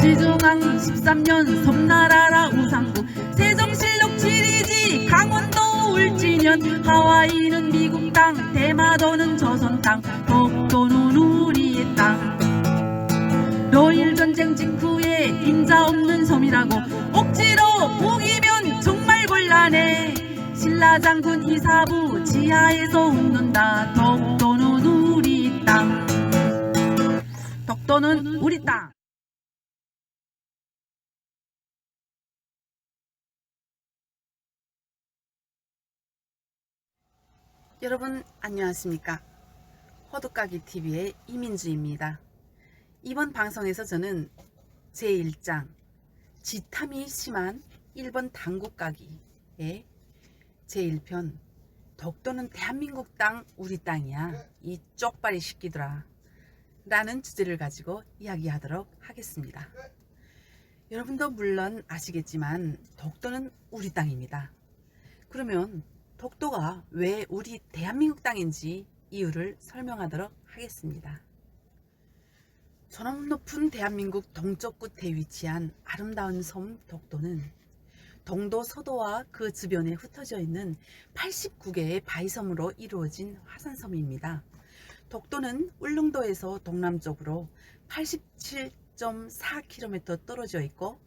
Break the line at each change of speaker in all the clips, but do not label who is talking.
지중왕 13년 섬나라라 우상국 세종실록 지리지 강원도 울진현 하와이는 미국 땅 대마도는 조선 땅 독도는 우리 땅 노일전쟁 직후에 인자 없는 섬이라고 억지로 우기면 정말 곤란해 신라장군 이사부 지하에서 웃는다 독도는 우리 땅 독도는 우리 땅. 여러분 안녕하십니까. 호두까기TV의 이민주입니다. 이번 방송에서 저는 제1장 지탐이 심한 일본 당국가기의 제1편 독도는 대한민국 땅 우리 땅이야 이 쪽발이 새끼들아 라는 주제를 가지고 이야기하도록 하겠습니다. 여러분도 물론 아시겠지만 독도는 우리 땅입니다. 그러면 독도가 왜 우리 대한민국 땅인지 이유를 설명하도록 하겠습니다. 저놈 높은 대한민국 동쪽 끝에 위치한 아름다운 섬 독도는 동도 서도와 그 주변에 흩어져 있는 89개의 바위섬으로 이루어진 화산섬입니다. 독도는 울릉도에서 동남쪽으로 87.4km 떨어져 있고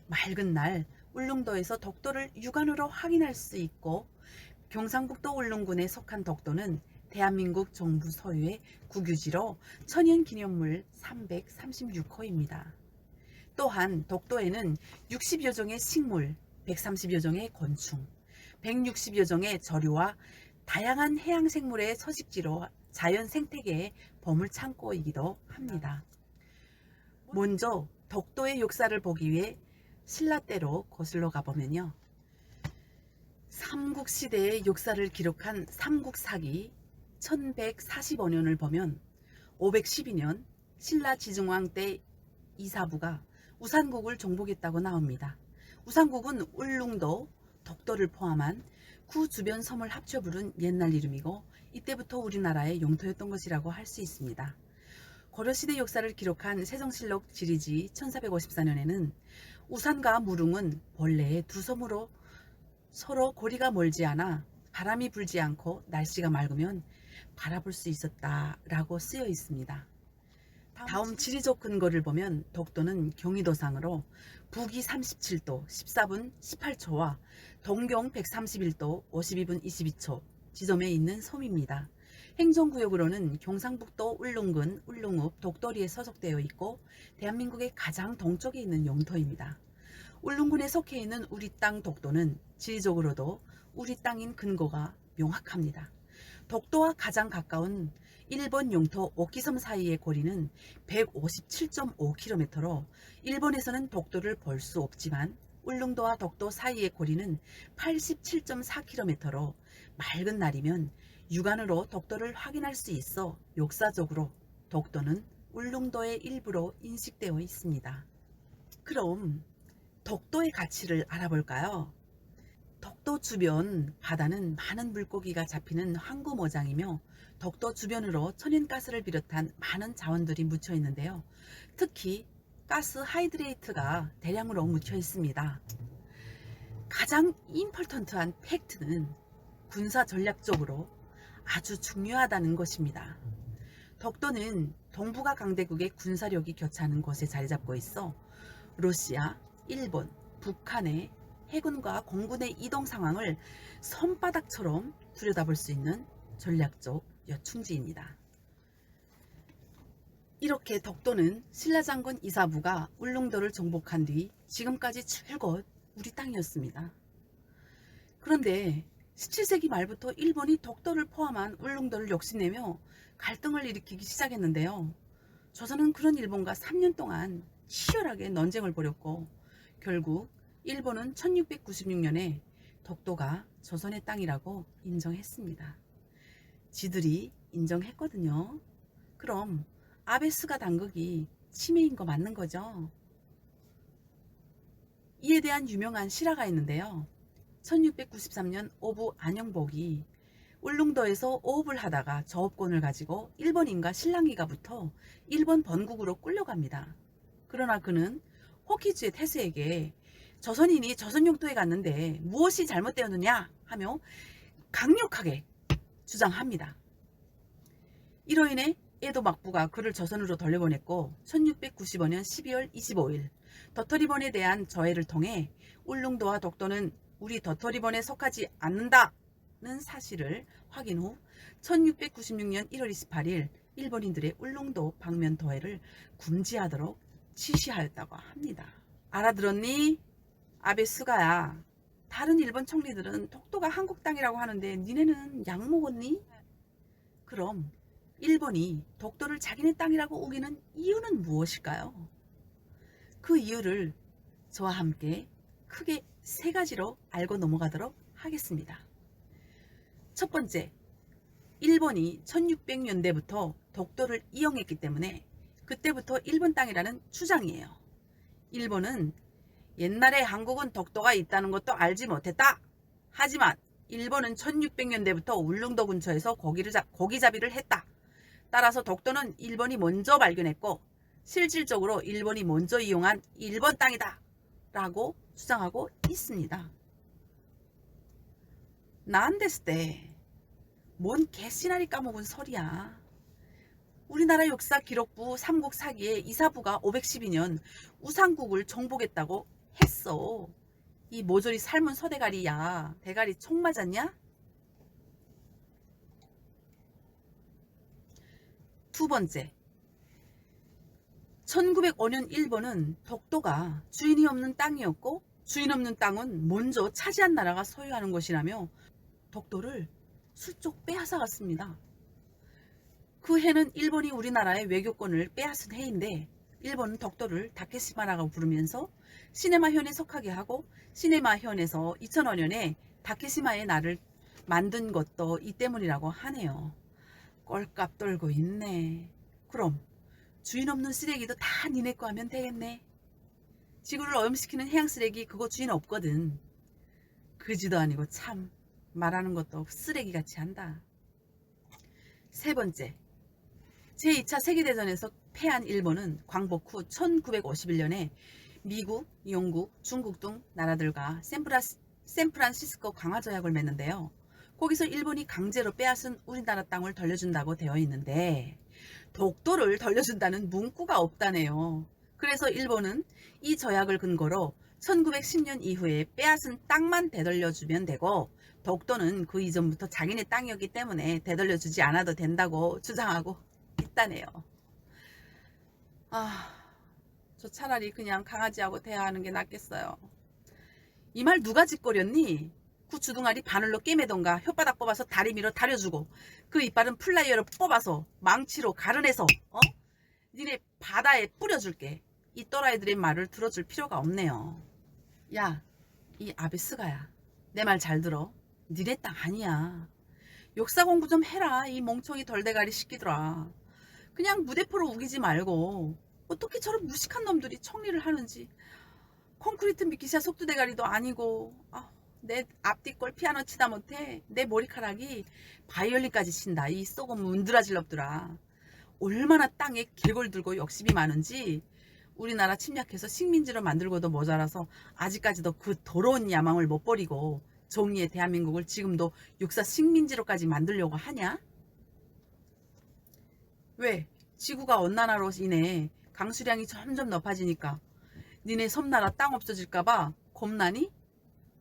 맑은 날 울릉도에서 독도를 육안으로 확인할 수 있고 경상북도 울릉군에 속한 독도는 대한민국 정부 소유의 국유지로 천연기념물 336호입니다. 또한 독도에는 60여 종의 식물, 130여 종의 곤충, 160여 종의 저류와 다양한 해양생물의 서식지로 자연 생태계의 보물창고이기도 합니다. 먼저 독도의 역사를 보기 위해 신라때로 거슬러 가보면요. 삼국시대의 역사를 기록한 삼국사기 1145년을 보면 512년 신라 지중왕 때 이사부가 우산국을 정복했다고 나옵니다. 우산국은 울릉도, 독도를 포함한 구 주변 섬을 합쳐 부른 옛날 이름이고 이때부터 우리나라의 영토였던 것이라고 할 수 있습니다. 고려시대 역사를 기록한 세종실록 지리지 1454년에는 우산과 무릉은 본래 두 섬으로 서로 거리가 멀지 않아 바람이 불지 않고 날씨가 맑으면 바라볼 수 있었다라고 쓰여 있습니다. 다음 지리적 근거를 보면 독도는 경의도상으로 북위 37도 14분 18초와 동경 131도 52분 22초 지점에 있는 섬입니다. 행정구역으로는 경상북도 울릉군, 울릉읍, 독도리에 소속되어 있고 대한민국의 가장 동쪽에 있는 영토입니다. 울릉군에 속해 있는 우리 땅 독도는 지리적으로도 우리 땅인 근거가 명확합니다. 독도와 가장 가까운 일본 영토 오키섬 사이의 거리는 157.5km로 일본에서는 독도를 볼 수 없지만 울릉도와 독도 사이의 거리는 87.4km로 맑은 날이면 육안으로 독도를 확인할 수 있어 역사적으로 독도는 울릉도의 일부로 인식되어 있습니다. 그럼 독도의 가치를 알아볼까요? 독도 주변 바다는 많은 물고기가 잡히는 항구모장이며 독도 주변으로 천연가스를 비롯한 많은 자원들이 묻혀 있는데요. 특히 가스 하이드레이트가 대량으로 묻혀 있습니다. 가장 임포턴트한 팩트는 군사 전략적으로 아주 중요하다는 것입니다. 독도는 동북아 강대국의 군사력이 교차하는 곳에 자리 잡고 있어 러시아, 일본, 북한의 해군과 공군의 이동 상황을 손바닥처럼 들여다볼 수 있는 전략적 여충지입니다. 이렇게 독도는 신라장군 이사부가 울릉도를 정복한 뒤 지금까지 줄곧 우리 땅이었습니다. 그런데 17세기 말부터 일본이 독도를 포함한 울릉도를 욕심내며 갈등을 일으키기 시작했는데요. 조선은 그런 일본과 3년 동안 치열하게 논쟁을 벌였고 결국 일본은 1696년에 독도가 조선의 땅이라고 인정했습니다. 지들이 인정했거든요. 그럼 아베스가 당국이 침해인 거 맞는 거죠? 이에 대한 유명한 실화가 있는데요. 1693년 오부 안영복이 울릉도에서 어업을 하다가 저업권을 가지고 일본인과 실랑이가 붙어 일본 본국으로 끌려갑니다. 그러나 그는 호키즈의 태스에게 조선인이 조선 영토에 갔는데 무엇이 잘못되었느냐 하며 강력하게 주장합니다. 이로 인해 에도 막부가 그를 조선으로 돌려보냈고 1695년 12월 25일 도토리본에 대한 저해를 통해 울릉도와 독도는 우리 도토리본에 속하지 않는다는 사실을 확인 후 1696년 1월 28일 일본인들의 울릉도 방면 도해를 금지하도록 지시하였다고 합니다. 알아들었니? 아베 스가야. 다른 일본 총리들은 독도가 한국 땅이라고 하는데 니네는 약 먹었니? 그럼 일본이 독도를 자기네 땅이라고 우기는 이유는 무엇일까요? 그 이유를 저와 함께 크게 세 가지로 알고 넘어가도록 하겠습니다. 첫 번째, 일본이 1600년대부터 독도를 이용했기 때문에 그때부터 일본 땅이라는 주장이에요. 일본은 옛날에 한국은 독도가 있다는 것도 알지 못했다. 하지만 일본은 1600년대부터 울릉도 근처에서 고기잡이를 했다. 따라서 독도는 일본이 먼저 발견했고 실질적으로 일본이 먼저 이용한 일본 땅이다 라고 주장하고 있습니다. 난데스때 뭔 개씨나리 까먹은 소리야. 우리나라 역사 기록부 삼국사기에 이사부가 512년 우상국을 정복했다고 했어. 이 모조리 삶은 소대가리야. 대가리 총 맞았냐? 두 번째, 1905년 일본은 독도가 주인이 없는 땅이었고 주인 없는 땅은 먼저 차지한 나라가 소유하는 것이라며 독도를 수쪽 빼앗아갔습니다. 그 해는 일본이 우리나라의 외교권을 빼앗은 해인데 일본은 독도를 다케시마라고 부르면서 시네마현에 속하게 하고 시네마현에서 2005년에 다케시마의 날을 만든 것도 이 때문이라고 하네요. 꼴값 떨고 있네. 그럼 주인 없는 쓰레기도 다 니네 거 하면 되겠네. 지구를 오염시키는 해양 쓰레기 그거 주인 없거든. 그지도 아니고 참 말하는 것도 쓰레기같이 한다. 세 번째, 제2차 세계대전에서 패한 일본은 광복 후 1951년에 미국, 영국, 중국 등 나라들과 샌프란시스코 강화조약을 맺는데요. 거기서 일본이 강제로 빼앗은 우리나라 땅을 돌려준다고 되어 있는데 독도를 돌려준다는 문구가 없다네요. 그래서 일본은 이 조약을 근거로 1910년 이후에 빼앗은 땅만 되돌려주면 되고 독도는 그 이전부터 자기네 땅이었기 때문에 되돌려주지 않아도 된다고 주장하고 있다네요. 저 차라리 그냥 강아지하고 대화하는 게 낫겠어요. 이 말 누가 짓거렸니? 그 주둥아리 바늘로 꿰매던가 혓바닥 뽑아서 다리 밀어 다려주고 그 이빨은 플라이어로 뽑아서 망치로 가르내서 니네 바다에 뿌려줄게. 이 또라이들의 말을 들어줄 필요가 없네요. 야, 이 아베 스가야, 내 말 잘 들어. 니네 땅 아니야. 역사 공부 좀 해라. 이 멍청이 덜대가리 새끼들아. 그냥 무대포로 우기지 말고 어떻게 저런 무식한 놈들이 총리를 하는지. 콘크리트 미키샤 속도대가리도 아니고 내 앞뒤 걸 피아노 치다 못해 내 머리카락이 바이올린까지 친다. 이 썩은 문드라질 놈들아. 얼마나 땅에 개골 들고 욕심이 많은지. 우리나라 침략해서 식민지로 만들고도 모자라서 아직까지도 그 더러운 야망을 못 버리고 정의의 대한민국을 지금도 육사 식민지로까지 만들려고 하냐? 왜? 지구가 온난화로 인해 강수량이 점점 높아지니까 니네 섬나라 땅 없어질까봐 겁나니?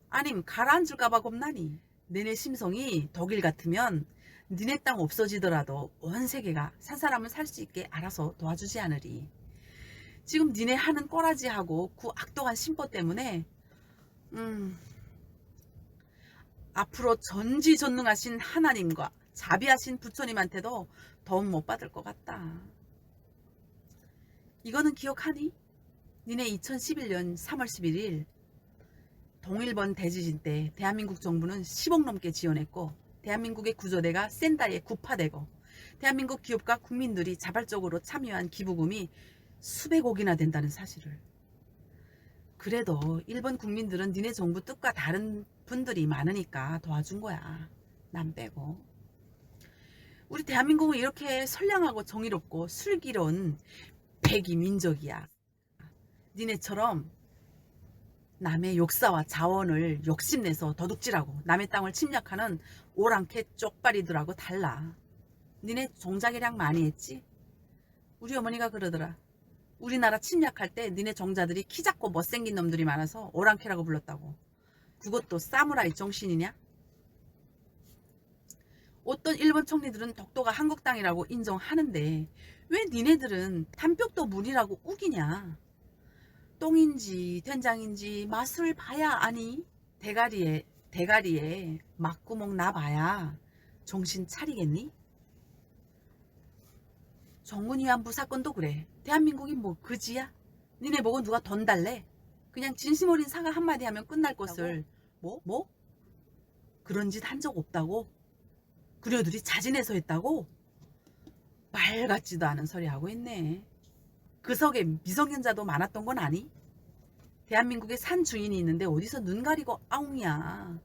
아님 가라앉을까봐 겁나니? 너네 심성이 독일 같으면 니네 땅 없어지더라도 온 세계가 산 사람은 살 수 있게 알아서 도와주지 않으리. 지금 니네 하는 꼬라지하고 그 악독한 심보 때문에 앞으로 전지전능하신 하나님과 자비하신 부처님한테도 도움 못 받을 것 같다. 이거는 기억하니? 니네 2011년 3월 11일 동일본 대지진 때 대한민국 정부는 10억 넘게 지원했고 대한민국의 구조대가 센다에 구파되고 대한민국 기업과 국민들이 자발적으로 참여한 기부금이 수백억이나 된다는 사실을. 그래도 일본 국민들은 니네 정부 뜻과 다른 분들이 많으니까 도와준 거야. 남 빼고. 우리 대한민국은 이렇게 선량하고 정의롭고 슬기로운 백이 민족이야. 니네처럼 남의 역사와 자원을 욕심내서 도둑질하고 남의 땅을 침략하는 오랑캐 쪽발이들하고 달라. 니네 종자개량 많이 했지? 우리 어머니가 그러더라. 우리나라 침략할 때 니네 종자들이 키 작고 못생긴 놈들이 많아서 오랑캐라고 불렀다고. 그것도 사무라이 정신이냐? 어떤 일본 총리들은 독도가 한국 땅이라고 인정하는데 왜 니네들은 담벽도 물이라고 우기냐? 똥인지 된장인지 맛을 봐야 아니. 대가리에 막구멍 나봐야 정신 차리겠니? 정군 위안부 사건도 그래. 대한민국이 뭐 그지야? 니네 보고 누가 돈 달래? 그냥 진심 어린 사과 한마디 하면 끝날 것을 뭐? 그런 짓 한 적 없다고? 그녀들이 자진해서 했다고? 말 같지도 않은 소리 하고 있네. 그 석에 미성년자도 많았던 건 아니? 대한민국에 산 주인이 있는데 어디서 눈 가리고 아웅이야.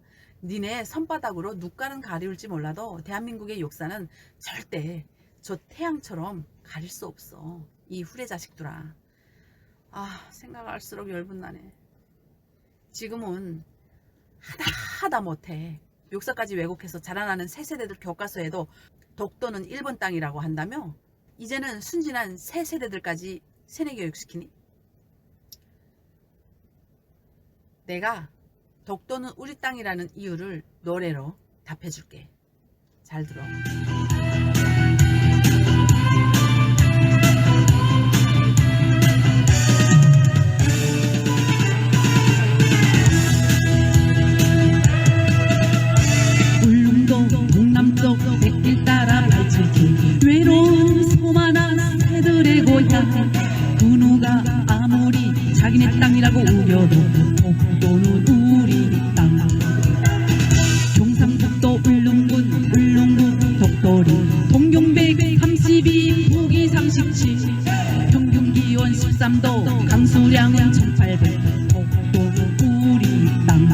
니네 손바닥으로 눈가는 가리울지 몰라도 대한민국의 역사는 절대 저 태양처럼 가릴 수 없어. 이 후레 자식들아. 생각할수록 열분나네. 지금은 하다 못해 역사까지 왜곡해서 자라나는 새세대들 교과서에도 독도는 일본 땅이라고 한다며 이제는 순진한 새 세대들까지 세뇌교육시키니? 내가 독도는 우리 땅이라는 이유를 노래로 답해줄게. 잘 들어.
울릉도 동남쪽 백길 따라 발치기 외로운 소만한 새들의 고향. 그 누가 아무리 자기네 땅이라고 우겨도 독도는 우리 땅. 경상북도 울릉군 독도리 동경 132 북위 37 평균 기온 13도 강수량은 1800. 독도는 우리 땅.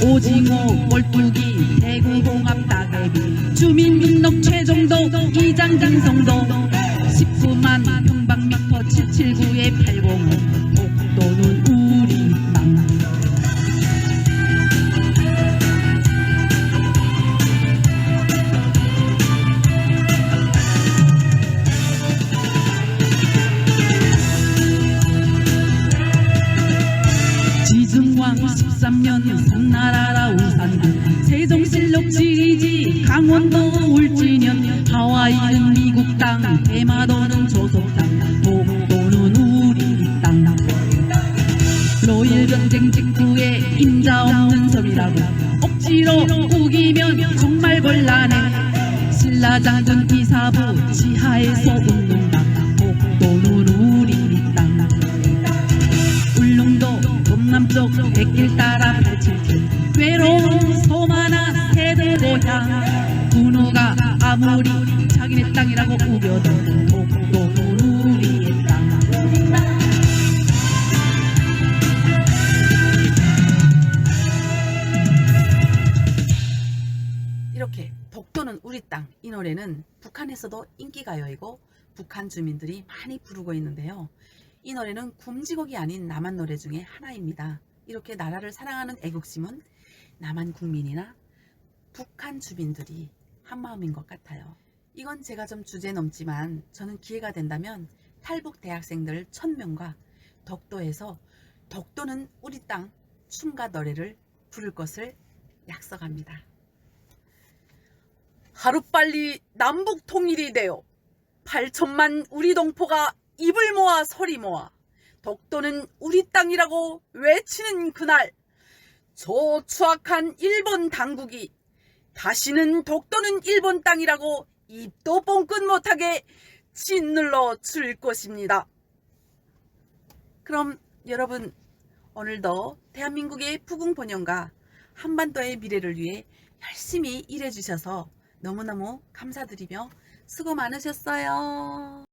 오징어, 꼴뚜기, 대구, 홍합, 따개비 주민등록 최종도 이장진성도 19만 평방미터 779에 805 독도는 우리 땅. 지증왕 13년 섬나라라 우산군 세종실록 지리지 강원도 울진현 하와이는 미국 땅 대마도는 조선 땅 독도는 우리 땅. 로일 전쟁 직후에 임자 없는 섬이라고 억지로 우기면 정말 곤란해. 신라장군 이사부 지하에서 웃는다. 독도는 우리 땅. 울릉도 동남쪽 백길 따라 87길 외로운 소만한 새들 고향. 그 누가 아무리 자기네 땅이라고 우겨도 독도는 우리의 땅.
이렇게 독도는 우리 땅, 이 노래는 북한에서도 인기가요이고 북한 주민들이 많이 부르고 있는데요. 이 노래는 굼지곡이 아닌 남한 노래 중에 하나입니다. 이렇게 나라를 사랑하는 애국심은 남한 국민이나 북한 주민들이 한마음인 것 같아요. 이건 제가 좀 주제 넘지만 저는 기회가 된다면 탈북 대학생들 1000명과 독도에서 독도는 우리 땅 춤과 노래를 부를 것을 약속합니다. 하루빨리 남북 통일이 되어 8천만 우리 동포가 입을 모아 소리 모아 독도는 우리 땅이라고 외치는 그날, 저 추악한 일본 당국이 다시는 독도는 일본 땅이라고 입도 뻥끗 못하게 짓눌러 줄 것입니다. 그럼 여러분, 오늘도 대한민국의 부궁본영과 한반도의 미래를 위해 열심히 일해주셔서 너무너무 감사드리며 수고 많으셨어요.